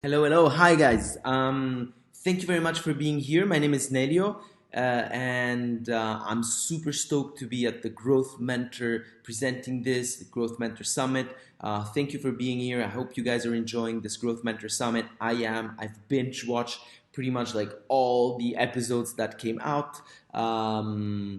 Hello, hello. Hi, guys. Thank you very much for being here. My name is Nelio, and I'm super stoked to be at the Growth Mentor presenting this, the Growth Mentor Summit. Thank you for being here. I hope you guys are enjoying this Growth Mentor Summit. I am. I've binge watched pretty much like all the episodes that came out.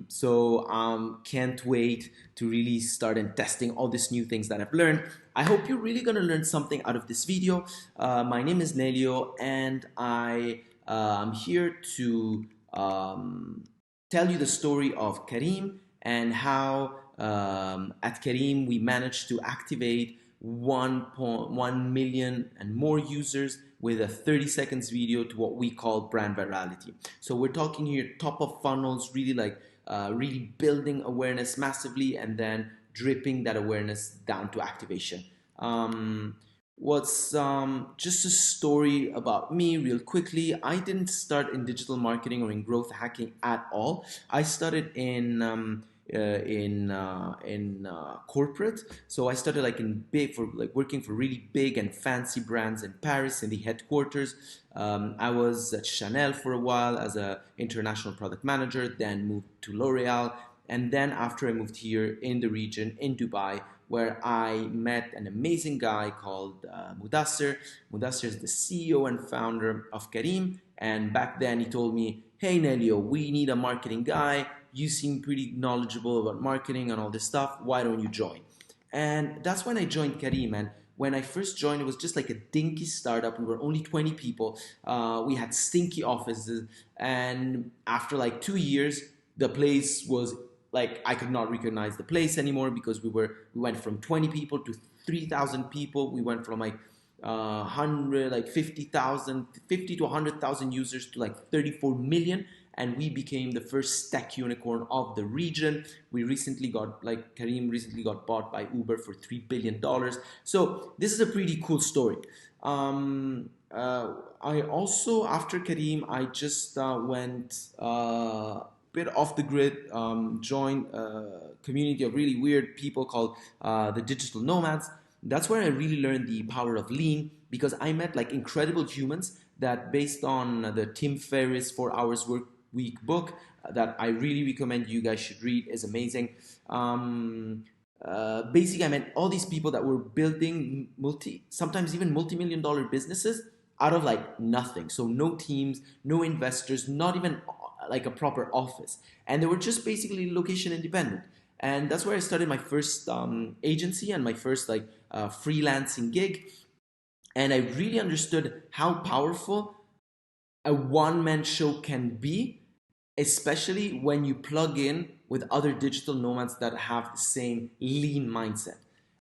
So can't wait to really start and testing all these new things that I've learned. I hope you're really gonna learn something out of this video. My name is Nelio, and am here to tell you the story of Careem and how at Careem we managed to activate 1.1 million and more users with a 30 seconds video to what we call brand virality. So we're talking here top of funnels, really really building awareness massively and then dripping that awareness down to activation. What's Just a story about me real quickly. I didn't start in digital marketing or in growth hacking at all. I started in corporate. So I started like in big for like working for really big and fancy brands in Paris in the headquarters. I was at Chanel for a while as a international product manager, then moved to L'Oreal, and then after I moved here in the region in Dubai, where I met an amazing guy called Mudassir. Mudassir is the CEO and founder of Careem, and back then he told me, "Hey Nelio, we need a marketing guy. You seem pretty knowledgeable about marketing and all this stuff. Why don't you join?" And that's when I joined Careem. And when I first joined, it was just like a dinky startup. We were only 20 people. We had stinky offices, and after like 2 years, the place was like I could not recognize the place anymore because we went from 20 people to 3,000 people. We went from like 100 like 50,000 50 to 100,000 users to like 34 million, and we became the first tech unicorn of the region. We recently got like Careem recently got bought by Uber for $3 billion. So this is a pretty cool story. I also, after Careem, I just went bit off the grid, joined a community of really weird people called the Digital Nomads. That's where I really learned the power of lean, because I met like incredible humans that, based on the Tim Ferriss 4 Hours Work Week book that I really recommend you guys should read, is amazing. Basically, I met all these people that were building sometimes even multi-million dollar businesses out of like nothing. So no teams, no investors, not even like a proper office, and they were just basically location independent. And that's where I started my first agency and my first like freelancing gig. And I really understood how powerful a one-man show can be, especially when you plug in with other digital nomads that have the same lean mindset.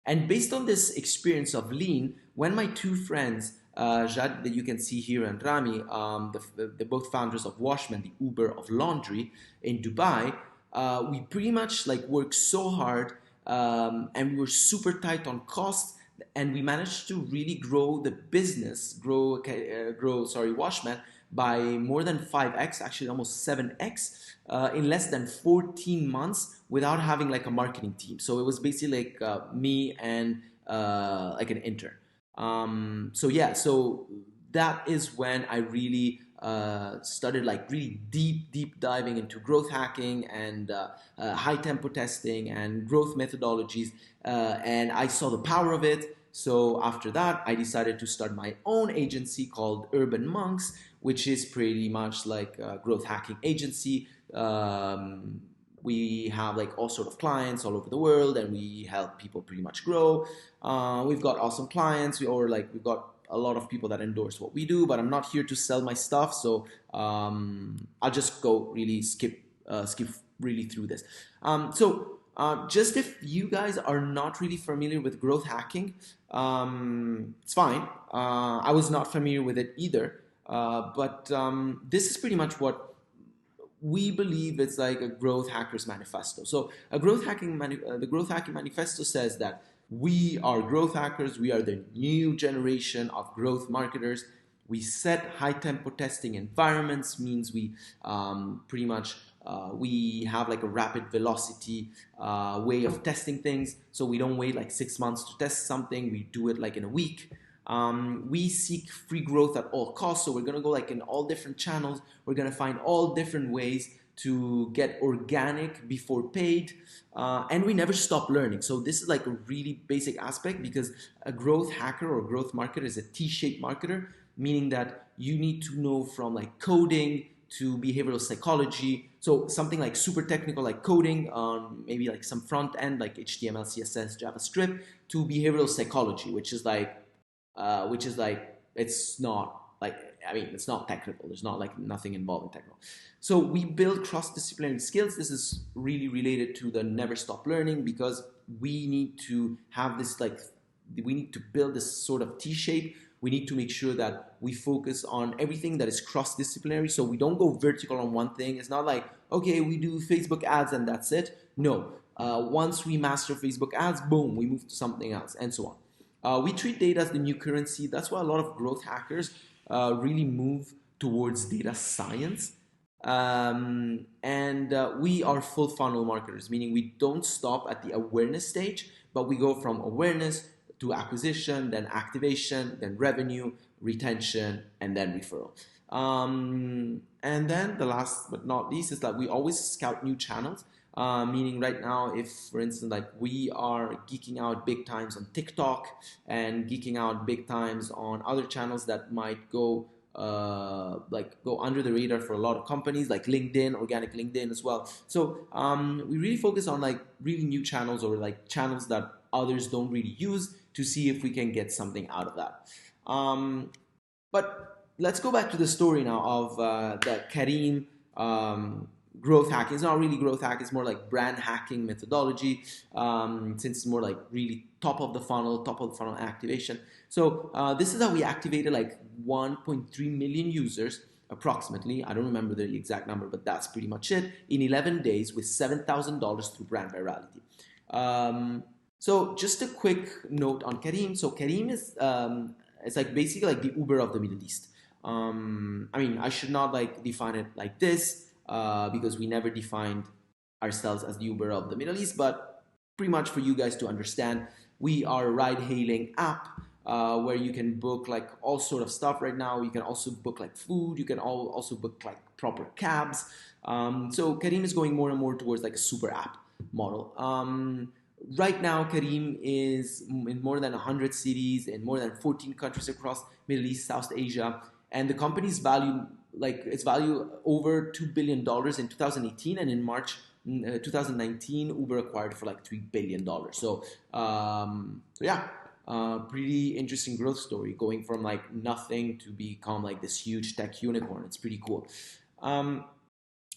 And based on this experience of lean, when my two friends, Jad, that you can see here, and Rami, the both founders of Washman, the Uber of laundry in Dubai, we pretty much like worked so hard, and we were super tight on costs, and we managed to really grow the business, grow Washman by more than 5x, actually almost 7x, in less than 14 months without having like a marketing team. So it was basically like me and like an intern. So yeah, so that is when I really started like really deep diving into growth hacking and high tempo testing and growth methodologies, and I saw the power of it. So after that, I decided to start my own agency called Urban Monks, which is pretty much like a growth hacking agency. We have like all sort of clients all over the world, and we help people pretty much grow. We've got awesome clients. We've got a lot of people that endorse what we do, but I'm not here to sell my stuff, so I'll just go really skip really through this. Just if you guys are not really familiar with growth hacking, it's fine. I was not familiar with it either, but this is pretty much what we believe it's like a growth hacker's manifesto. So the growth hacking manifesto says that we are growth hackers. We are the new generation of growth marketers. We set high tempo testing environments, means we pretty much we have like a rapid velocity way of testing things. So we don't wait like 6 months to test something. We do it like in a week. We seek free growth at all costs, so we're gonna go like in all different channels. We're gonna find all different ways to get organic before paid, and we never stop learning. So this is like a really basic aspect, because a growth hacker or growth marketer is a T-shaped marketer, meaning that you need to know from like coding to behavioral psychology. So something like super technical like coding, maybe like some front end like HTML, CSS, JavaScript, to behavioral psychology, which is like, it's not like, I mean, it's not technical. There's not like nothing involved in technical. So we build cross-disciplinary skills. This is really related to the never stop learning, because we need to have this like, we need to build this sort of T-shape. We need to make sure that we focus on everything that is cross-disciplinary, so we don't go vertical on one thing. It's not like, okay, we do Facebook ads and that's it. No, once we master Facebook ads, boom, we move to something else, and so on. We treat data as the new currency. That's why a lot of growth hackers really move towards data science. We are full funnel marketers, meaning we don't stop at the awareness stage, but we go from awareness to acquisition, then activation, then revenue, retention, and then referral. And then the last but not least is that we always scout new channels. Meaning right now, if for instance, like we are geeking out big times on TikTok and geeking out big times on other channels that might go under the radar for a lot of companies, like LinkedIn, organic LinkedIn as well. So we really focus on like really new channels, or like channels that others don't really use, to see if we can get something out of that. But let's go back to the story now of the Careem growth hacking. It's not really growth hack, it's more like brand hacking methodology, since it's more like really top of the funnel activation. So this is how we activated like 1.3 million users approximately. I don't remember the exact number, but that's pretty much it, in 11 days with $7,000 through brand virality. So just a quick note on Careem. So Careem is it's like basically like the Uber of the Middle East. I mean, I should not like define it like this, because we never defined ourselves as the Uber of the Middle East, but pretty much for you guys to understand, we are a ride-hailing app where you can book like all sort of stuff right now. You can also book like food. You can also book like proper cabs. So Careem is going more and more towards like a super app model. Right now, Careem is in more than 100 cities in more than 14 countries across Middle East, South Asia, and the company's value, like its value, over $2 billion in 2018, and in March 2019, Uber acquired for like $3 billion. So yeah, pretty interesting growth story, going from like nothing to become like this huge tech unicorn. It's pretty cool.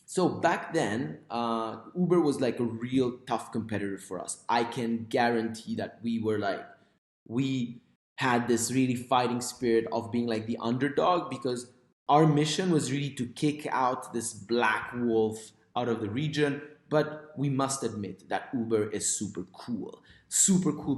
So back then, Uber was like a real tough competitor for us. I can guarantee that we had this really fighting spirit of being like the underdog, because our mission was really to kick out this black wolf out of the region. But we must admit that Uber is super cool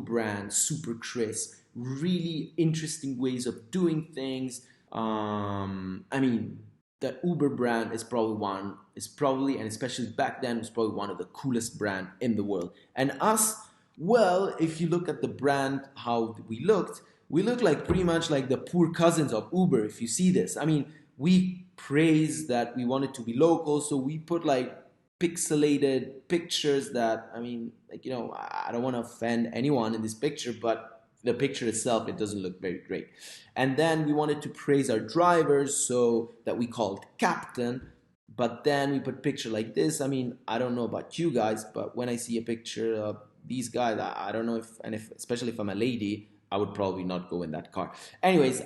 brand, super crisp, really interesting ways of doing things. I mean, the Uber brand is probably, and especially back then, was probably one of the coolest brand in the world. And us, well, if you look at the brand, how we looked like pretty much like the poor cousins of Uber. If you see this, I mean, we praised that we wanted to be local, so we put like pixelated pictures that, I mean, like, you know, I don't want to offend anyone in this picture, but the picture itself, it doesn't look very great. And then we wanted to praise our drivers, so that we called Captain, but then we put picture like this. I mean, I don't know about you guys, but when I see a picture of these guys, I don't know if especially if I'm a lady, I would probably not go in that car. Anyways,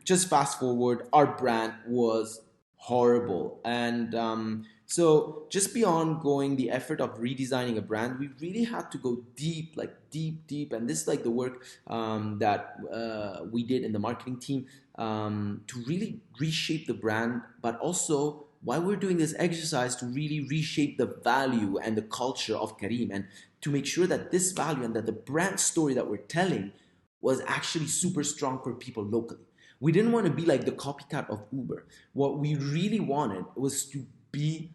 just fast forward, our brand was horrible. And so just beyond going the effort of redesigning a brand, we really had to go deep, like deep. And this is like the work that we did in the marketing team to really reshape the brand, but also while we're doing this exercise to really reshape the value and the culture of Careem, and to make sure that this value and that the brand story that we're telling was actually super strong for people locally. We didn't want to be like the copycat of Uber. What we really wanted was to be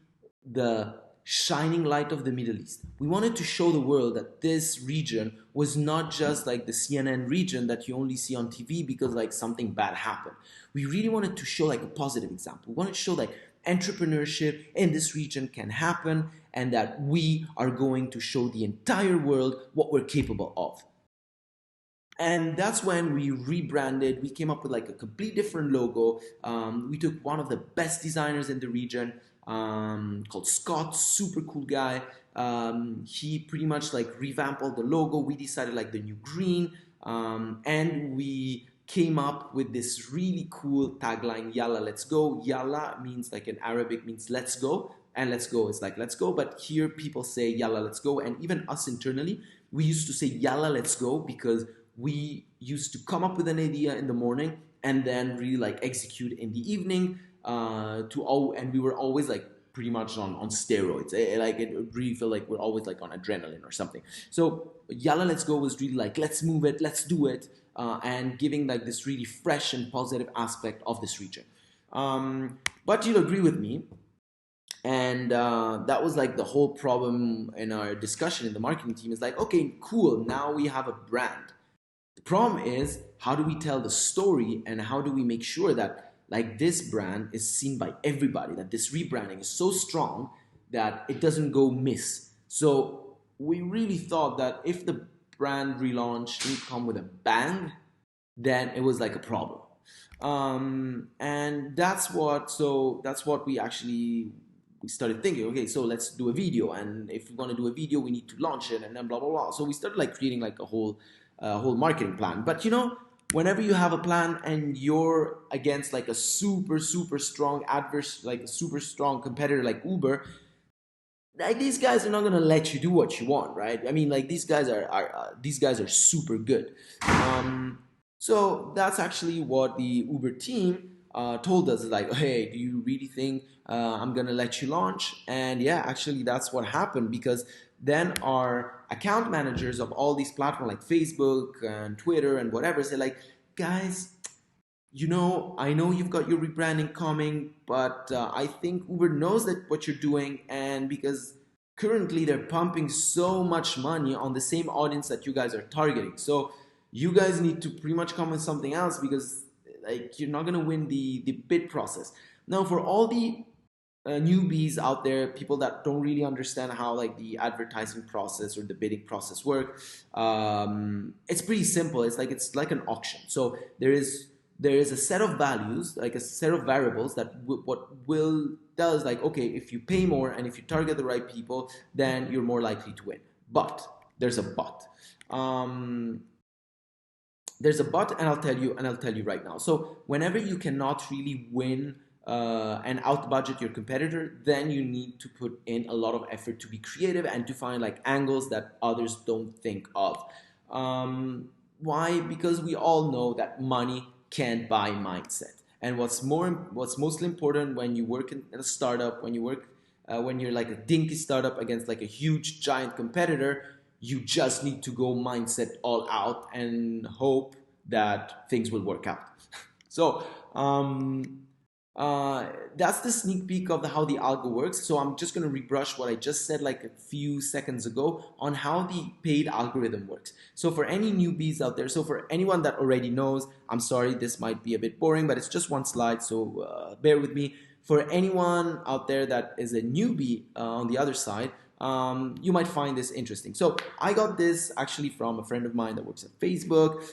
the shining light of the Middle East. We wanted to show the world that this region was not just like the CNN region that you only see on TV because like something bad happened. We really wanted to show like a positive example. We wanted to show like entrepreneurship in this region can happen and that we are going to show the entire world what we're capable of. And that's when we rebranded. We came up with like a complete different logo. We took one of the best designers in the region called Scott, super cool guy. He pretty much like revamped all the logo. We decided like the new green, and we came up with this really cool tagline, Yalla, let's go. Yalla means like in Arabic means let's go, and let's go is like let's go. But here people say Yalla, let's go. And even us internally, we used to say Yalla, let's go because we used to come up with an idea in the morning and then really like execute in the evening and we were always like pretty much on steroids. Like it really felt like we're always like on adrenaline or something. So Yalla, let's go was really like let's move it, let's do it, and giving like this really fresh and positive aspect of this region. But you'll agree with me, and that was like the whole problem in our discussion in the marketing team is like, okay, cool, now we have a brand. The problem is, how do we tell the story and how do we make sure that like this brand is seen by everybody, that this rebranding is so strong that it doesn't go miss. So we really thought that if the brand relaunch didn't come with a bang, then it was like a problem. And that's what we started thinking, okay, so let's do a video, and if we want to do a video, we need to launch it, and then blah blah blah. So we started like creating like a whole marketing plan. But you know, whenever you have a plan and you're against like a super strong like a super strong competitor like Uber, like these guys are not gonna let you do what you want, right? I mean, like these guys are super good. So that's actually what the Uber team told us, like, hey, do you really think I'm gonna let you launch? And yeah, actually that's what happened, because then our account managers of all these platforms like Facebook and Twitter and whatever say like, guys, you know, I know you've got your rebranding coming, but I think Uber knows that what you're doing, and because currently they're pumping so much money on the same audience that you guys are targeting. So you guys need to pretty much come with something else, because like you're not gonna win the bid process. Now, for all the newbies out there, people that don't really understand how like the advertising process or the bidding process work, it's pretty simple. It's like an auction. So there is a set of values, like a set of variables that does like, okay, if you pay more and if you target the right people, then you're more likely to win. But there's a but. There's a but, and I'll tell you right now. So whenever you cannot really win and out budget your competitor, then you need to put in a lot of effort to be creative and to find like angles that others don't think of. Why? Because we all know that money can't buy mindset. And what's mostly important when you work in a startup, when you're like a dinky startup against like a huge giant competitor, you just need to go mindset all out and hope that things will work out. So that's the sneak peek of how the algo works. So I'm just going to rebrush what I just said like a few seconds ago on how the paid algorithm works. So for any newbies out there, so for anyone that already knows, I'm sorry, this might be a bit boring, but it's just one slide, so bear with me. For anyone out there that is a newbie on the other side, you might find this interesting. So I got this actually from a friend of mine that works at Facebook.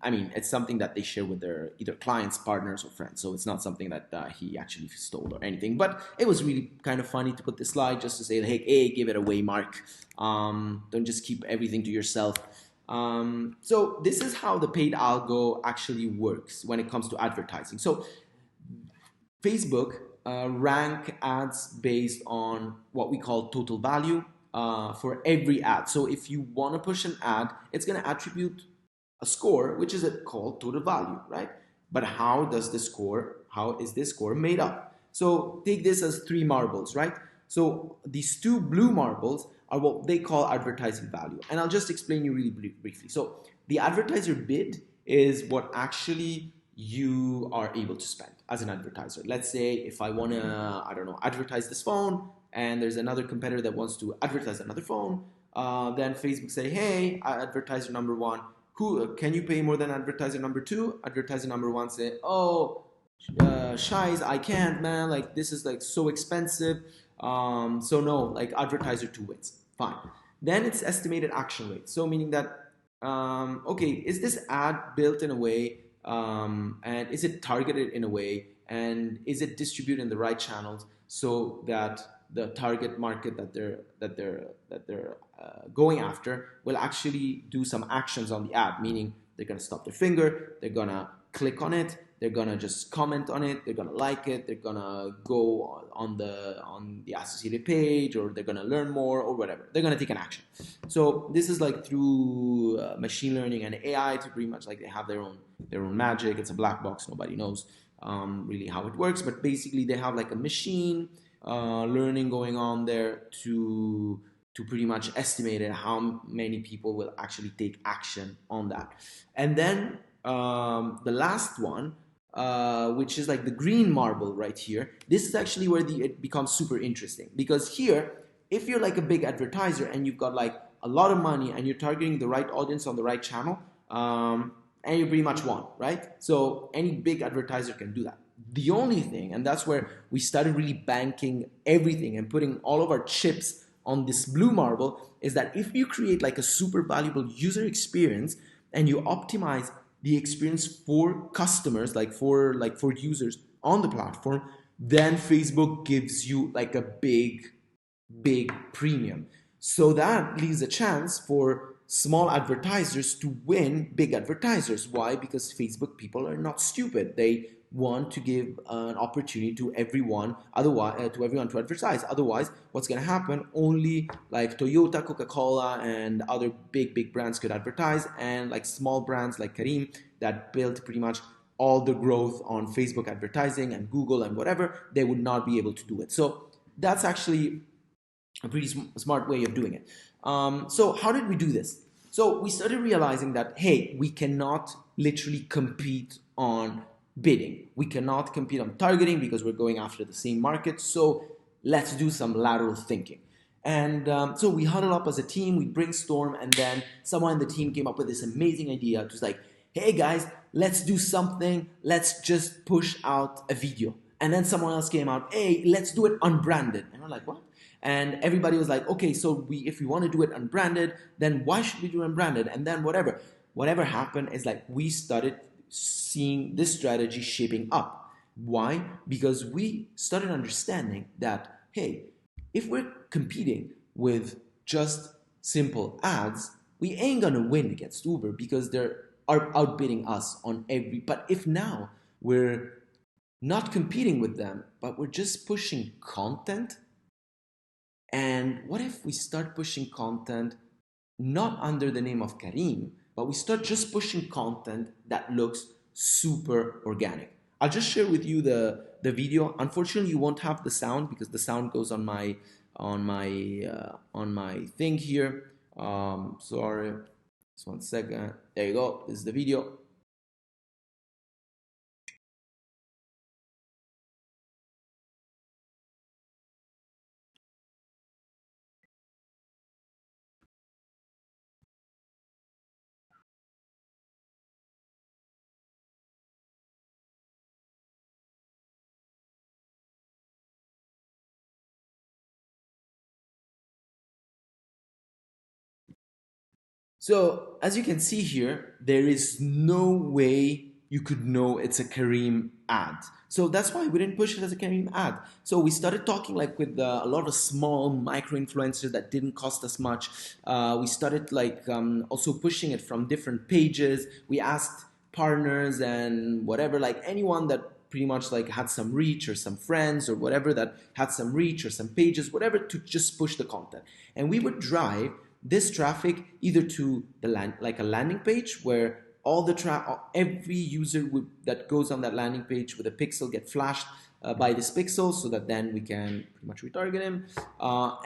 I mean, it's something that they share with their either clients, partners, or friends. So it's not something that he actually stole or anything. But it was really kind of funny to put this slide just to say, hey, give it away, Mark. Don't just keep everything to yourself. So this is how the paid algo actually works when it comes to advertising. So Facebook rank ads based on what we call total value for every ad. So if you want to push an ad, it's going to attribute a score, which is called total value, right? But how is this score made up? So take this as 3 marbles, right? So these 2 blue marbles are what they call advertising value. And I'll just explain you really briefly. So the advertiser bid is what actually you are able to spend as an advertiser. Let's say if I want to, I don't know, advertise this phone, and there's another competitor that wants to advertise another phone, then Facebook say, hey, advertiser number one, who can you pay more than advertiser number two? Advertiser number one say, oh, Shies, I can't, man. Like, this is like so expensive. So no, like advertiser two wins. Fine. Then it's estimated action rate. So meaning that, okay, is this ad built in a way, and is it targeted in a way, and is it distributed in the right channels so that the target market that they're going after will actually do some actions on the ad, meaning they're gonna stop their finger, they're gonna click on it, they're gonna just comment on it, they're gonna like it, they're gonna go on the associated page, or they're gonna learn more, or whatever. They're gonna take an action. So this is like through machine learning and AI to pretty much like they have their own magic. It's a black box. Nobody knows really how it works, but basically they have like a machine learning going on there to pretty much estimate how many people will actually take action on that. And then the last one, which is like the green marble right here, this is actually where it becomes super interesting, because here, if you're like a big advertiser and you've got like a lot of money and you're targeting the right audience on the right channel, and you pretty much won, right? So any big advertiser can do that. The only thing, and that's where we started really banking everything and putting all of our chips on this blue marble, is that if you create like a super valuable user experience and you optimize the experience for customers, like for users on the platform, then Facebook gives you like a big premium. So that leaves a chance for small advertisers to win big advertisers. Why? Because Facebook people are not stupid. They want to give an opportunity to everyone, to advertise. Otherwise, what's going to happen? Only like Toyota, Coca-Cola, and other big brands could advertise, and like small brands like Careem that built pretty much all the growth on Facebook advertising and Google and whatever, they would not be able to do it. So that's actually a pretty smart way of doing it. So how did we do this? So we started realizing that, hey, we cannot literally compete on bidding. We cannot compete on targeting because we're going after the same market. So let's do some lateral thinking. And so we huddled up as a team, we brainstormed, and then someone in the team came up with this amazing idea. It was like, hey guys, let's do something. Let's just push out a video. And then someone else came out, hey, let's do it unbranded. And we're like, what? And everybody was like, okay, so if we want to do it unbranded, then why should we do unbranded? And then whatever happened is like we started seeing this strategy shaping up. Why? Because we started understanding that, hey, if we're competing with just simple ads, we ain't gonna win against Uber because they're outbidding us on every. But if now we're not competing with them, but we're just pushing content, and what if we start pushing content not under the name of Careem, but we start just pushing content that looks super organic? I'll just share with you the video. Unfortunately, you won't have the sound because the sound goes on my thing here. Sorry, just 1 second. There you go. This is the video. So as you can see here, there is no way you could know it's a Careem ad. So that's why we didn't push it as a Careem ad. So we started talking like with a lot of small micro influencers that didn't cost us much. We started like also pushing it from different pages. We asked partners and whatever, like anyone that pretty much like had some reach, or some friends or whatever that had some reach, or some pages, whatever, to just push the content. And we would drive this traffic either to the like a landing page where all the every user that goes on that landing page with a pixel get flashed by this pixel, so that then we can pretty much retarget him,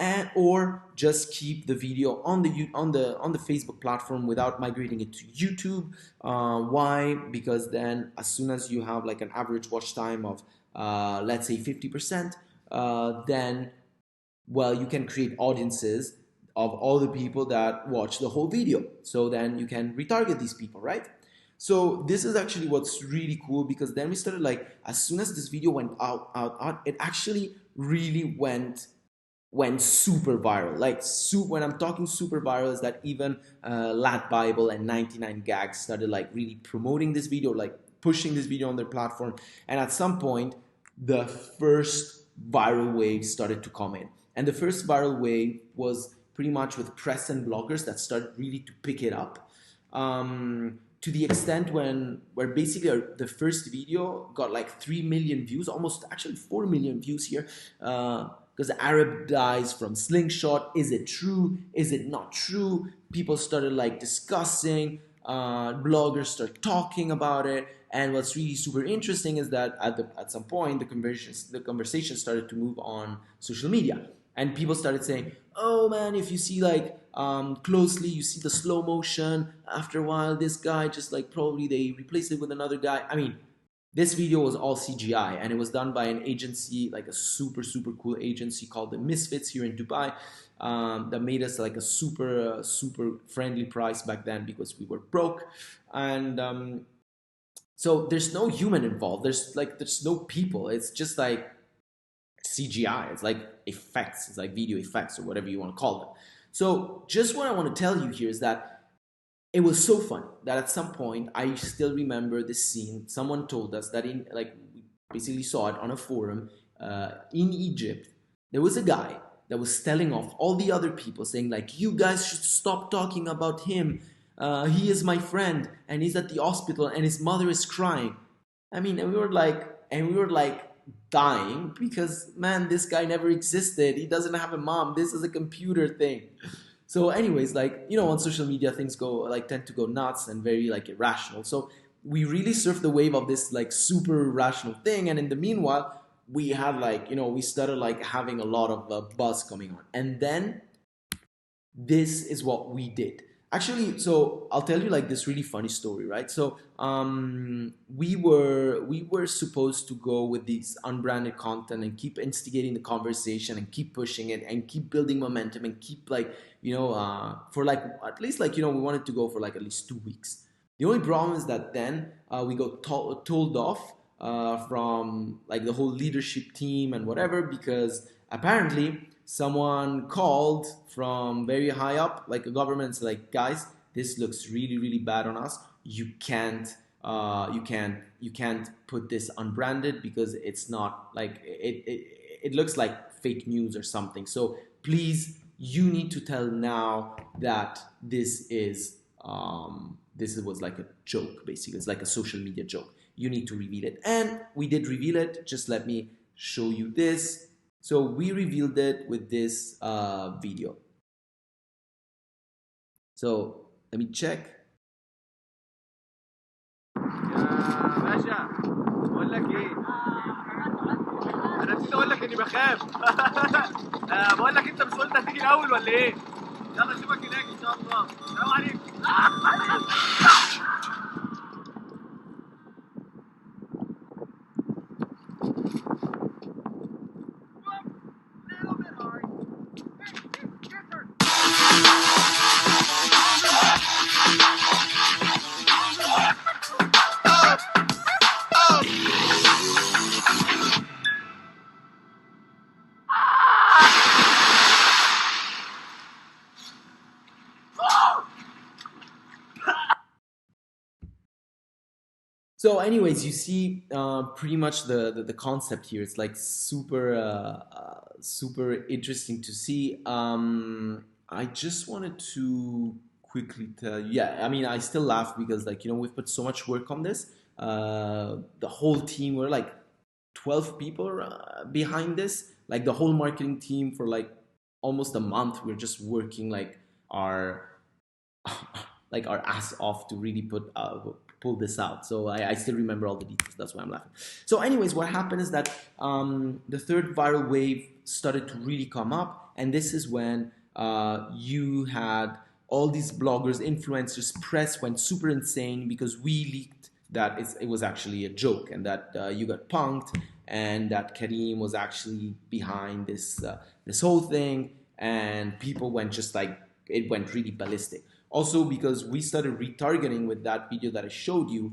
and or just keep the video on the Facebook platform without migrating it to YouTube. Why? Because then as soon as you have like an average watch time of let's say 50%, then well, you can create audiences of all the people that watch the whole video. So then you can retarget these people, right? So this is actually what's really cool, because then we started like, as soon as this video went out, it actually really went super viral. Like when I'm talking super viral, is that even Lat Bible and 99 Gags started like really promoting this video, like pushing this video on their platform. And at some point, the first viral wave started to come in. And the first viral wave was pretty much with press and bloggers that started really to pick it up. To the extent where basically the first video got like 3 million views, almost actually 4 million views here, because Arab dies from slingshot. Is it true? Is it not true? People started like discussing, bloggers started talking about it. And what's really super interesting is that at some point the conversation started to move on social media, and people started saying, oh man, if you see like closely, you see the slow motion. After a while, this guy just like probably they replaced it with another guy. I mean, this video was all CGI, and it was done by an agency, like a super cool agency called the Misfits here in Dubai, that made us like a super friendly price back then because we were broke. And so there's no human involved. There's no people. It's just like CGI. It's like effects. It's like video effects or whatever you want to call them. So just what I want to tell you here is that it was so fun that at some point I still remember this scene. Someone told us that we basically saw it on a forum in Egypt. There was a guy that was telling off all the other people, saying like, you guys should stop talking about him. He is my friend, and he's at the hospital, and his mother is crying. I mean, and we were like dying, because man, this guy never existed. He doesn't have a mom. This is a computer thing. So anyways, like, you know, on social media things tend to go nuts and very like irrational. So we really surfed the wave of this like super irrational thing, and in the meanwhile we had like, you know, we started like having a lot of buzz coming on. And then this is what we did. Actually, so I'll tell you like this really funny story, right? So we were supposed to go with these unbranded content and keep instigating the conversation and keep pushing it and keep building momentum and keep like, you know, for like at least like, you know, we wanted to go for like at least 2 weeks. The only problem is that then we got told off from like the whole leadership team and whatever, because apparently someone called from very high up, like a government's like, guys, this looks really bad on us. You can't put this unbranded because it's not like it looks like fake news or something. So please, you need to tell now that this was like a joke, basically. It's like a social media joke. You need to reveal it. And we did reveal it. Just let me show you this. So we revealed it with this video. So let me check. يا باشا بقول لك ايه، انا نسيت اقول لك اني بخاف. بقول لك انت مش قلت هتيجي الاول ولا ايه؟ يلا اشوفك هناك ان شاء الله. السلام عليكم. So anyways, you see pretty much the concept here. It's like super interesting to see. I just wanted to quickly tell you, yeah, I mean, I still laugh because like, you know, we've put so much work on this. The whole team, we're like 12 people behind this, like the whole marketing team for like almost a month. We're just working like our like our ass off to really pull this out. So I still remember all the details. That's why I'm laughing. So anyways, what happened is that the third viral wave started to really come up, and this is when you had all these bloggers, influencers, press went super insane because we leaked that it was actually a joke and that you got punked and that Careem was actually behind this whole thing, and people went just like, it went really ballistic. Also, because we started retargeting with that video that I showed you,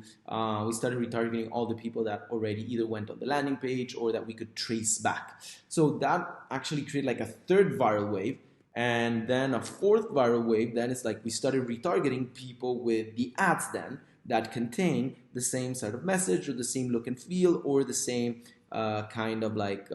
we started retargeting all the people that already either went on the landing page or that we could trace back. So that actually created like a third viral wave. And then a fourth viral wave, then it's like we started retargeting people with the ads then that contain the same sort of message or the same look and feel or the same kind of like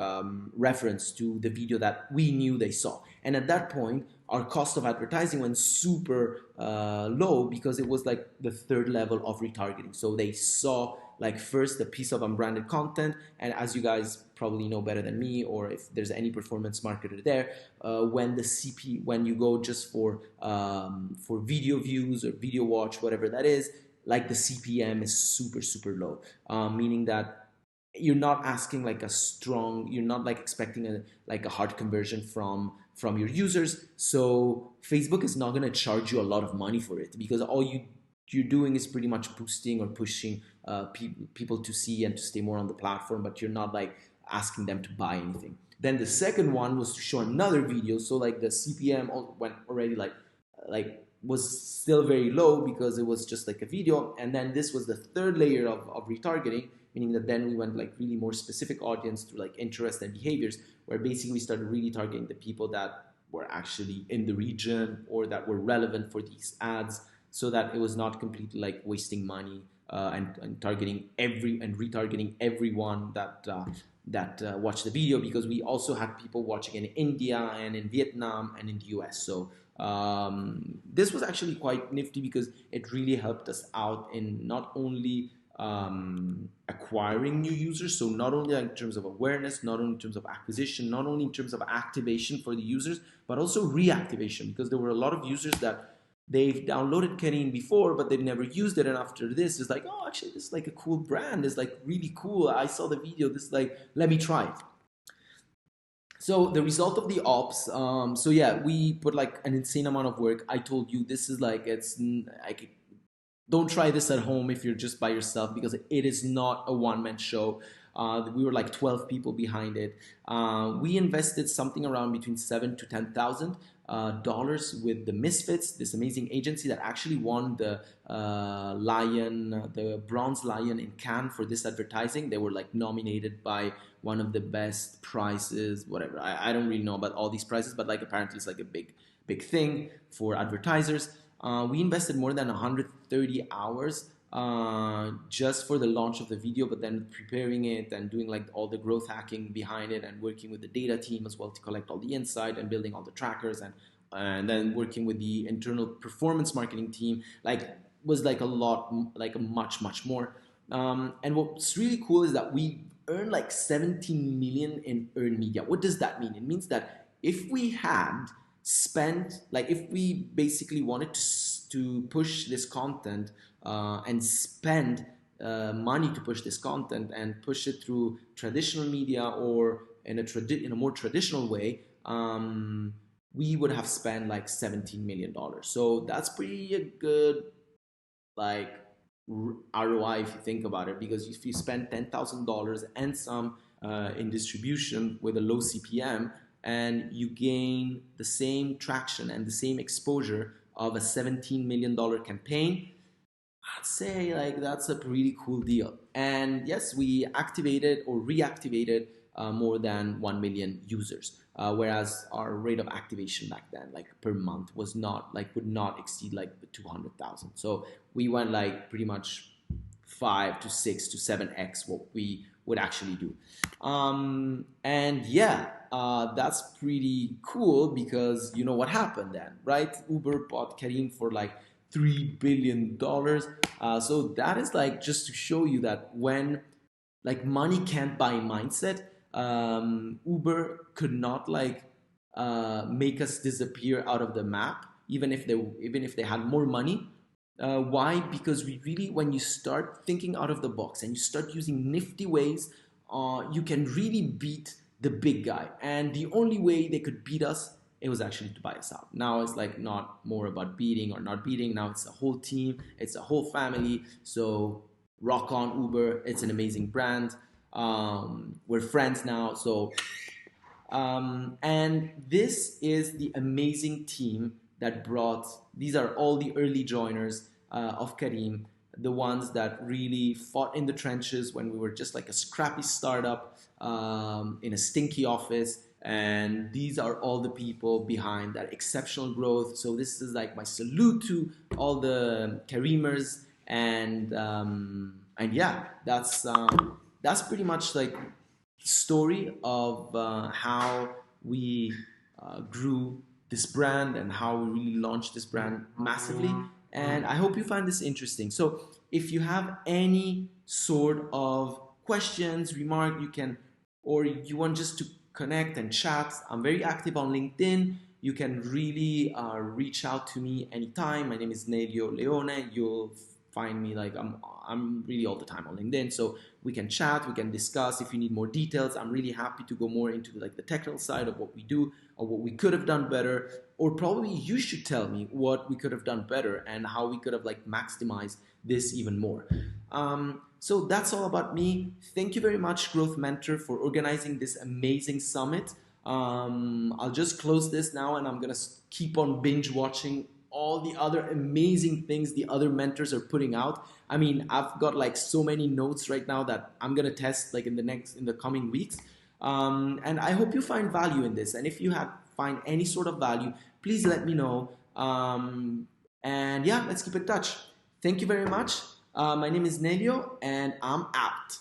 reference to the video that we knew they saw. And at that point, our cost of advertising went super low because it was like the third level of retargeting. So they saw like first a piece of unbranded content, and as you guys probably know better than me, or if there's any performance marketer there, when you go just for video views or video watch, whatever that is, like the CPM is super low, meaning that you're not asking like you're not like expecting a hard conversion from your users. So Facebook is not going to charge you a lot of money for it because all you're doing is pretty much boosting or pushing people to see and to stay more on the platform, but you're not like asking them to buy anything. Then the second one was to show another video, so like the CPM went already like was still very low because it was just like a video. And then this was the third layer of retargeting, meaning that then we went like really more specific audience through like interest and behaviors, where basically we started really targeting the people that were actually in the region or that were relevant for these ads, so that it was not completely like wasting money and targeting retargeting everyone that watched the video, because we also had people watching in India and in Vietnam and in the US. So this was actually quite nifty because it really helped us out in not only acquiring new users, so not only in terms of awareness, not only in terms of acquisition, not only in terms of activation for the users, but also reactivation, because there were a lot of users that they've downloaded Careem before, but they've never used it, and after this, it's like, oh, actually, this is like a cool brand. It's like really cool. I saw the video. This is like, let me try it. So the result of the ops, so yeah, we put like an insane amount of work. I told you this is like, don't try this at home if you're just by yourself, because it is not a one-man show. We were like 12 people behind it. We invested something around between $7,000 to $10,000 with the Misfits, this amazing agency that actually won the Bronze Lion in Cannes for this advertising. They were like nominated by one of the best prizes, whatever. I don't really know about all these prizes, but like apparently it's like a big thing for advertisers. We invested more than 130 hours just for the launch of the video, but then preparing it and doing like all the growth hacking behind it and working with the data team as well to collect all the insight and building all the trackers, and then working with the internal performance marketing team, like was like a lot, like a much more. And what's really cool is that we earned like 17 million in earned media. What does that mean? It means that if we had spent, like if we basically wanted to push this content and spend money to push this content and push it through traditional media or in a more traditional way, we would have spent like $17 million. So that's pretty a good like ROI if you think about it, because if you spend $10,000 and some in distribution with a low CPM, and you gain the same traction and the same exposure of a $17 million campaign, I'd say like that's a pretty cool deal. And yes, we activated or reactivated more than 1 million users, whereas our rate of activation back then, like per month, would not exceed like the 200,000. So we went like pretty much 5 to 6 to 7x what we would actually do. And yeah, that's pretty cool, because you know what happened then, right? Uber bought Careem for like $3 billion. So that is like just to show you that when like money can't buy mindset, Uber could not like make us disappear out of the map, even if they had more money. Why? Because when you start thinking out of the box and you start using nifty ways, you can really beat the big guy. And the only way they could beat us, it was actually to buy us out. Now it's like not more about beating or not beating. Now it's a whole team, it's a whole family. So rock on Uber. It's an amazing brand. We're friends now. So and this is the amazing team that brought, these are all the early joiners of Careem, the ones that really fought in the trenches when we were just like a scrappy startup in a stinky office. And these are all the people behind that exceptional growth. So this is like my salute to all the Careemers. And yeah, that's pretty much like story of how we grew this brand and how we really launched this brand massively. And I hope you find this interesting. So if you have any sort of questions, remark, you can, or you want just to connect and chat, I'm very active on LinkedIn. You can really reach out to me anytime. My name is Nelio Leone. You'll find me, like I'm really all the time on LinkedIn, so we can chat, we can discuss. If you need more details, I'm really happy to go more into like the technical side of what we do or what we could have done better, or probably you should tell me what we could have done better and how we could have like maximized this even more. So that's all about me. Thank you very much, Growth Mentor, for organizing this amazing summit. I'll just close this now, and I'm gonna keep on binge watching all the other amazing things the other mentors are putting out. I mean, I've got like so many notes right now that I'm gonna test like in the coming weeks. And I hope you find value in this. And if you find any sort of value, please let me know. And yeah, let's keep in touch. Thank you very much. My name is Nelio, and I'm out.